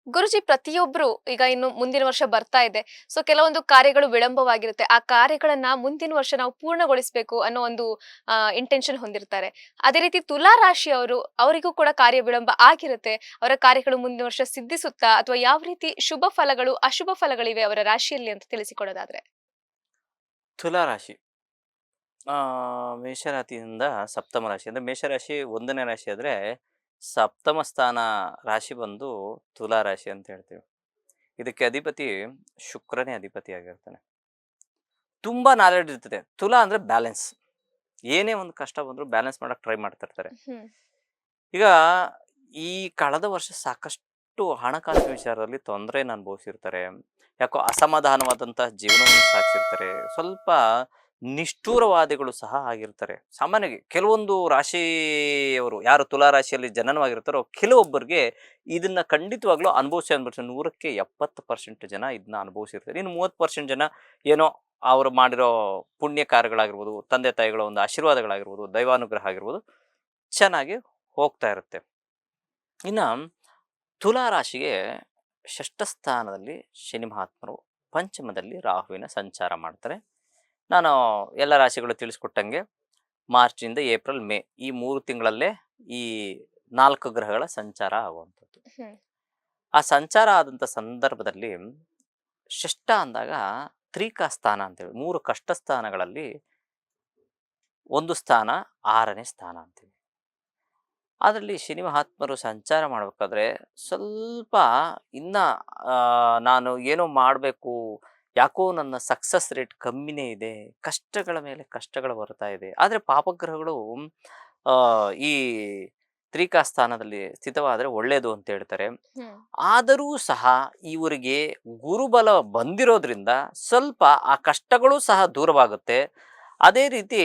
ಗುರುಜಿ ಪ್ರತಿಯೊಬ್ರು ಈಗ ಇನ್ನು ಮುಂದಿನ ವರ್ಷ ಬರ್ತಾ ಇದೆ. ಸೊ ಕೆಲವೊಂದು ಕಾರ್ಯಗಳು ವಿಳಂಬವಾಗಿರುತ್ತೆ. ಆ ಕಾರ್ಯಗಳನ್ನ ಮುಂದಿನ ವರ್ಷ ನಾವು ಪೂರ್ಣಗೊಳಿಸಬೇಕು ಅನ್ನೋ ಒಂದು ಇಂಟೆನ್ಷನ್ ಹೊಂದಿರ್ತಾರೆ. ಅದೇ ರೀತಿ ತುಲಾ ರಾಶಿಯವರು ಅವರಿಗೂ ಕೂಡ ಕಾರ್ಯ ವಿಳಂಬ ಆಗಿರುತ್ತೆ. ಅವರ ಕಾರ್ಯಗಳು ಮುಂದಿನ ವರ್ಷ ಸಿದ್ಧಿಸುತ್ತಾ ಅಥವಾ ಯಾವ ರೀತಿ ಶುಭ ಫಲಗಳು, ಅಶುಭ ಫಲಗಳಿವೆ ಅವರ ರಾಶಿಯಲ್ಲಿ ಅಂತ ತಿಳಿಸಿಕೊಡೋದಾದ್ರೆ? ತುಲಾ ರಾಶಿ ಆ, ಮೇಷರಾಶಿಯಿಂದ ಸಪ್ತಮ ರಾಶಿ ಅಂದರೆ ಮೇಷರಾಶಿ 1ನೇ ರಾಶಿ ಆದರೆ ಸಪ್ತಮ ಸ್ಥಾನ ರಾಶಿ ಬಂದು ತುಲಾ ರಾಶಿ ಅಂತ ಹೇಳ್ತೀವಿ. ಇದಕ್ಕೆ ಅಧಿಪತಿ ಶುಕ್ರನೇ ಅಧಿಪತಿ ಆಗಿರ್ತಾನೆ. ತುಂಬ ನಾಲೆಡ್ಜ್ ಇರ್ತದೆ. ತುಲಾ ಅಂದರೆ ಬ್ಯಾಲೆನ್ಸ್. ಏನೇ ಒಂದು ಕಷ್ಟ ಬಂದರೂ ಬ್ಯಾಲೆನ್ಸ್ ಮಾಡೋಕ್ಕೆ ಟ್ರೈ ಮಾಡ್ತಿರ್ತಾರೆ. ಹ್ಮ್. ಈಗ ಈ ಕಳೆದ ವರ್ಷ ಸಾಕಷ್ಟು ಹಣಕಾಸು ವಿಚಾರದಲ್ಲಿ ತೊಂದರೆಯನ್ನು ಅನುಭವಿಸಿರ್ತಾರೆ. ಯಾಕೋ ಅಸಮಾಧಾನವಾದಂತಹ ಜೀವನವನ್ನು ಸಾಗಿಸಿರ್ತಾರೆ. ಸ್ವಲ್ಪ ನಿಷ್ಠೂರವಾದಿಗಳು ಸಹ ಆಗಿರ್ತಾರೆ. ಸಾಮಾನ್ಯವಾಗಿ ಕೆಲವೊಂದು ರಾಶಿಯವರು ಯಾರು ತುಲಾ ರಾಶಿಯಲ್ಲಿ ಜನನವಾಗಿರ್ತಾರೋ ಕೆಲವೊಬ್ಬರಿಗೆ ಇದನ್ನ ಖಂಡಿತವಾಗ್ಲೂ ಅನುಭವಿಸಿ 100ಕ್ಕೆ 70% ಜನ ಇದನ್ನ ಅನುಭವಿಸಿರ್ತಾರೆ. ಇನ್ನು 30% ಜನ ಏನೋ ಅವರು ಮಾಡಿರೋ ಪುಣ್ಯ ಕಾರ್ಯಗಳಾಗಿರ್ಬೋದು, ತಂದೆ ತಾಯಿಗಳ ಒಂದು ಆಶೀರ್ವಾದಗಳಾಗಿರ್ಬೋದು, ದೈವಾನುಗ್ರಹ ಆಗಿರ್ಬೋದು, ಚೆನ್ನಾಗಿ ಹೋಗ್ತಾ ಇರುತ್ತೆ. ಇನ್ನು ತುಲಾ ರಾಶಿಗೆ ಷಷ್ಠ ಸ್ಥಾನದಲ್ಲಿ ಶನಿ ಮಹಾತ್ಮರು, ಪಂಚಮದಲ್ಲಿ ರಾಹುವಿನ ಸಂಚಾರ ಮಾಡ್ತಾರೆ. ನಾನು ಎಲ್ಲ ರಾಶಿಗಳು ತಿಳಿಸ್ಕೊಟ್ಟಂಗೆ ಮಾರ್ಚಿಂದ ಏಪ್ರಿಲ್ ಮೇ ಈ 3 ತಿಂಗಳಲ್ಲೇ ಈ 4 ಗ್ರಹಗಳ ಸಂಚಾರ ಆಗುವಂಥದ್ದು. ಹ್ಮ್. ಆ ಸಂಚಾರ ಆದಂಥ ಸಂದರ್ಭದಲ್ಲಿ ಷಷ್ಠ ಅಂದಾಗ ತ್ರಿಕಾ ಸ್ಥಾನ ಅಂತೇಳಿ 3 ಕಷ್ಟ ಸ್ಥಾನಗಳಲ್ಲಿ ಒಂದು ಸ್ಥಾನ 6ನೇ ಸ್ಥಾನ ಅಂತೀವಿ. ಅದರಲ್ಲಿ ಶನಿ ಮಹಾತ್ಮರು ಸಂಚಾರ ಮಾಡಬೇಕಾದ್ರೆ ಸ್ವಲ್ಪ ಇನ್ನ ನಾನು ಏನೋ ಮಾಡಬೇಕು, ಯಾಕೋ ನನ್ನ ಸಕ್ಸಸ್ ರೇಟ್ ಕಮ್ಮಿನೇ ಇದೆ, ಕಷ್ಟಗಳ ಮೇಲೆ ಕಷ್ಟಗಳು ಬರ್ತಾ ಇದೆ. ಆದರೆ ಪಾಪಗ್ರಹಗಳು ಆ, ಈ ತ್ರಿಕಾ ಸ್ಥಾನದಲ್ಲಿ ಸ್ಥಿತವಾದರೆ ಒಳ್ಳೆಯದು ಅಂತ ಹೇಳ್ತಾರೆ. ಹ್ಮ್. ಆದರೂ ಸಹ ಇವರಿಗೆ ಗುರುಬಲ ಬಂದಿರೋದ್ರಿಂದ ಸ್ವಲ್ಪ ಆ ಕಷ್ಟಗಳು ಸಹ ದೂರವಾಗುತ್ತೆ. ಅದೇ ರೀತಿ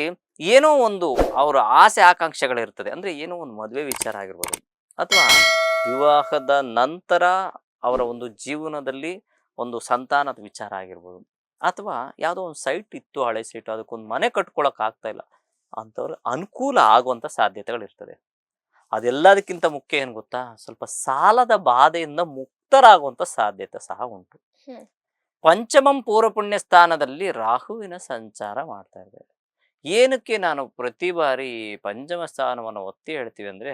ಏನೋ ಒಂದು ಅವರ ಆಸೆ ಆಕಾಂಕ್ಷೆಗಳಿರ್ತದೆ. ಅಂದರೆ ಏನೋ ಒಂದು ಮದುವೆ ವಿಚಾರ ಆಗಿರ್ಬೋದು, ಅಥವಾ ವಿವಾಹದ ನಂತರ ಅವರ ಒಂದು ಜೀವನದಲ್ಲಿ ಒಂದು ಸಂತಾನದ ವಿಚಾರ ಆಗಿರ್ಬೋದು, ಅಥವಾ ಯಾವುದೋ ಒಂದು ಸೈಟ್ ಇತ್ತು, ಹಳೆ ಸೈಟು, ಅದಕ್ಕೊಂದು ಮನೆ ಕಟ್ಕೊಳಕ್ ಆಗ್ತಾ ಇಲ್ಲ ಅಂಥವ್ರು ಅನುಕೂಲ ಆಗುವಂಥ ಸಾಧ್ಯತೆಗಳಿರ್ತದೆ. ಅದೆಲ್ಲದಕ್ಕಿಂತ ಮುಖ್ಯ ಏನು ಗೊತ್ತಾ, ಸ್ವಲ್ಪ ಸಾಲದ ಬಾಧೆಯಿಂದ ಮುಕ್ತರಾಗುವಂಥ ಸಾಧ್ಯತೆ ಸಹ ಉಂಟು. ಹ್ಮ್. ಪಂಚಮಂ ಪೂರ್ವ ಪುಣ್ಯ ಸ್ಥಾನದಲ್ಲಿ ರಾಹುವಿನ ಸಂಚಾರ ಮಾಡ್ತಾ ಇದ್ದಾರೆ. ಏನಕ್ಕೆ ನಾನು ಪ್ರತಿ ಬಾರಿ ಪಂಚಮ ಸ್ಥಾನವನ್ನು ಒತ್ತಿ ಹೇಳ್ತೀವಿ ಅಂದರೆ,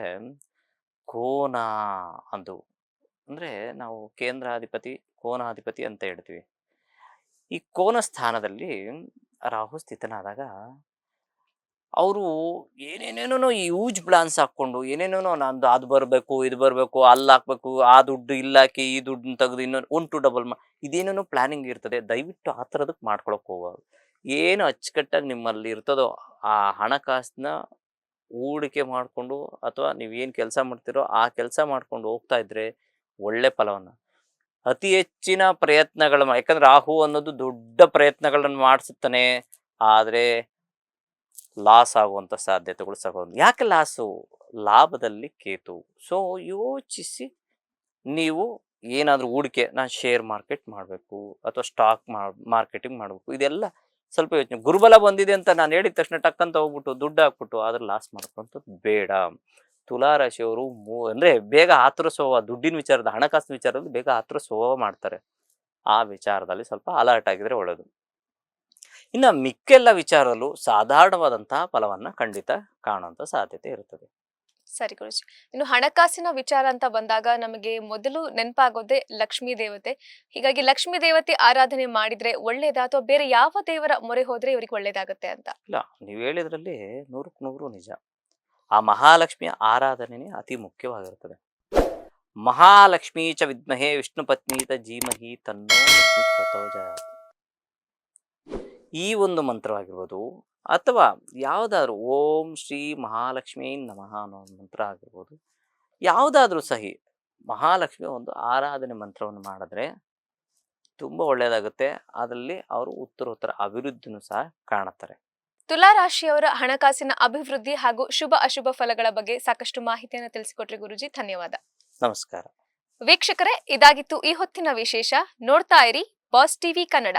ಕೋನ ಅದು ಅಂದರೆ ನಾವು ಕೇಂದ್ರಾಧಿಪತಿ ಕೋನಾಧಿಪತಿ ಅಂತ ಹೇಳ್ತೀವಿ. ಈ ಕೋನ ಸ್ಥಾನದಲ್ಲಿ ರಾಹು ಸ್ಥಿತನಾದಾಗ ಅವರು ಏನೇನೇನೋ ಯೂಜ್ ಪ್ಲಾನ್ಸ್ ಹಾಕ್ಕೊಂಡು ಏನೇನೇನೋ ನಂದು ಅದು ಬರಬೇಕು, ಇದು ಬರಬೇಕು, ಅಲ್ಲಿ ಹಾಕ್ಬೇಕು, ಆ ದುಡ್ಡು ಇಲ್ಲಾಕಿ ಈ ದುಡ್ಡನ್ನ ತೆಗೆದು ಇನ್ನೊಂದು 1 to ಡಬಲ್ ಇದೇನೇನೋ ಪ್ಲಾನಿಂಗ್ ಇರ್ತದೆ. ದಯವಿಟ್ಟು ಆ ಥರದಕ್ಕೆ ಮಾಡ್ಕೊಳಕ್ಕೆ ಹೋಗೋದು. ಏನು ಅಚ್ಚುಕಟ್ಟಾಗಿ ನಿಮ್ಮಲ್ಲಿ ಇರ್ತದೋ ಆ ಹಣಕಾಸನ್ನ ಹೂಡಿಕೆ ಮಾಡಿಕೊಂಡು, ಅಥವಾ ನೀವೇನು ಕೆಲಸ ಮಾಡ್ತೀರೋ ಆ ಕೆಲಸ ಮಾಡ್ಕೊಂಡು ಹೋಗ್ತಾ ಇದ್ರೆ ಒಳ್ಳೆ ಫಲವನ್ನು, ಅತಿ ಹೆಚ್ಚಿನ ಪ್ರಯತ್ನಗಳ ಯಾಕಂದ್ರೆ ರಾಹು ಅನ್ನೋದು ದೊಡ್ಡ ಪ್ರಯತ್ನಗಳನ್ನು ಮಾಡಿಸುತ್ತಾನೆ. ಆದರೆ ಲಾಸ್ ಆಗುವಂಥ ಸಾಧ್ಯತೆಗಳು ಸಹ ಉಂಟು. ಯಾಕೆ ಲಾಸು? ಲಾಭದಲ್ಲಿ ಕೇತು. ಸೊ ಯೋಚಿಸಿ ನೀವು ಏನಾದರೂ ಹೂಡಿಕೆ, ನಾನು ಶೇರ್ ಮಾರ್ಕೆಟ್ ಮಾಡಬೇಕು ಅಥವಾ ಸ್ಟಾಕ್ ಮಾರ್ಕೆಟಿಂಗ್ ಮಾಡಬೇಕು, ಇದೆಲ್ಲ ಸ್ವಲ್ಪ ಯೋಚನೆ. ಗುರುಬಲ ಬಂದಿದೆ ಅಂತ ನಾನು ಹೇಳಿದ ತಕ್ಷಣ ಟಕ್ಕಂತ ಹೋಗ್ಬಿಟ್ಟು ದುಡ್ಡು ಹಾಕ್ಬಿಟ್ಟು ಆದ್ರೆ ಲಾಸ್ ಮಾಡ್ಕೊಂಥದ್ದು ಬೇಡ. ತುಲಾ ರಾಶಿಯವರು ಅಂದರೆ ಬೇಗ ಆತುರ ಸ್ವಭಾವ, ದುಡ್ಡಿನ ವಿಚಾರದ, ಹಣಕಾಸಿನ ವಿಚಾರದಲ್ಲಿ ಬೇಗ ಆತುರ ಸ್ವಭಾವ ಮಾಡ್ತಾರೆ. ಆ ವಿಚಾರದಲ್ಲಿ ಸ್ವಲ್ಪ ಅಲರ್ಟ್ ಆಗಿದ್ರೆ ಒಳ್ಳೆಯದು. ಇನ್ನು ಮಿಕ್ಕೆಲ್ಲ ವಿಚಾರದಲ್ಲೂ ಸಾಧಾರಣವಾದಂತಹ ಫಲವನ್ನ ಖಂಡಿತ ಕಾಣುವಂಥ ಸಾಧ್ಯತೆ ಇರ್ತದೆ. ಸರಿ ಗುರುಜಿ. ಇನ್ನು ಹಣಕಾಸಿನ ವಿಚಾರ ಅಂತ ಬಂದಾಗ ನಮಗೆ ಮೊದಲು ನೆನಪಾಗೋದೇ ಲಕ್ಷ್ಮೀ ದೇವತೆ. ಹೀಗಾಗಿ ಲಕ್ಷ್ಮೀ ದೇವತೆ ಆರಾಧನೆ ಮಾಡಿದ್ರೆ ಒಳ್ಳೇದಾ ಅಥವಾ ಬೇರೆ ಯಾವ ದೇವರ ಮೊರೆ ಹೋದ್ರೆ ಇವರಿಗೆ ಒಳ್ಳೇದಾಗತ್ತೆ ಅಂತ? ಇಲ್ಲ, ನೀವು ಹೇಳಿದ್ರಲ್ಲಿ 100ಕ್ಕೆ 100 ನಿಜ. ಆ ಮಹಾಲಕ್ಷ್ಮಿಯ ಆರಾಧನೆನೇ ಅತಿ ಮುಖ್ಯವಾಗಿರ್ತದೆ. ಮಹಾಲಕ್ಷ್ಮೀ ಚ ವಿದ್ಮಹೇ ವಿಷ್ಣು ಪತ್ನೀತ ಧೀಮಹಿ ತನ್ನೋ ಲಕ್ಷ್ಮೀ ಪ್ರಚೋದಯಾತ್. ಈ ಒಂದು ಮಂತ್ರವಾಗಿರ್ಬೋದು, ಅಥವಾ ಯಾವುದಾದ್ರೂ ಓಂ ಶ್ರೀ ಮಹಾಲಕ್ಷ್ಮೀ ನಮಃ ಅನ್ನೋ ಒಂದು ಮಂತ್ರ ಆಗಿರ್ಬೋದು, ಯಾವುದಾದ್ರೂ ಸಹಿ ಮಹಾಲಕ್ಷ್ಮಿ ಒಂದು ಆರಾಧನೆ ಮಂತ್ರವನ್ನು ಮಾಡಿದ್ರೆ ತುಂಬ ಒಳ್ಳೆಯದಾಗುತ್ತೆ. ಅದರಲ್ಲಿ ಅವರು ಉತ್ತರೋತ್ತರ ಅಭಿವೃದ್ಧಿನೂ ಸಹ ಕಾಣುತ್ತಾರೆ. ತುಲಾ ರಾಶಿಯವರ ಹಣಕಾಸಿನ ಅಭಿವೃದ್ಧಿ ಹಾಗೂ ಶುಭ ಅಶುಭ ಫಲಗಳ ಬಗ್ಗೆ ಸಾಕಷ್ಟು ಮಾಹಿತಿಯನ್ನು ತಿಳಿಸಿಕೊಟ್ರಿ ಗುರುಜಿ. ಧನ್ಯವಾದ. ನಮಸ್ಕಾರ. ವೀಕ್ಷಕರೇ, ಇದಾಗಿತ್ತು ಈ ಹೊತ್ತಿನ ವಿಶೇಷ. ನೋಡ್ತಾ ಇರಿ ಬಾಸ್ ಟಿವಿ ಕನ್ನಡ.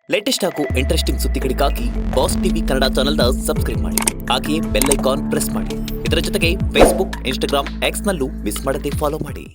ಲೇಟೆಸ್ಟ್ ಹಾಗೂ ಇಂಟ್ರೆಸ್ಟಿಂಗ್ ಸುದ್ದಿಗಳಿಗಾಗಿ ಬಾಸ್ ಟಿವಿ ಕನ್ನಡ ಚಾನೆಲ್ನ ಸಬ್ಸ್ಕ್ರೈಬ್ ಮಾಡಿ. ಹಾಗೆಯೇ ಬೆಲ್ ಐಕಾನ್ ಪ್ರೆಸ್ ಮಾಡಿ. ಇದರ ಜೊತೆಗೆ ಫೇಸ್ಬುಕ್, ಇನ್ಸ್ಟಾಗ್ರಾಮ್, ಎಕ್ಸ್ನಲ್ಲೂ ಮಿಸ್ ಮಾಡದೆ ಫಾಲೋ ಮಾಡಿ.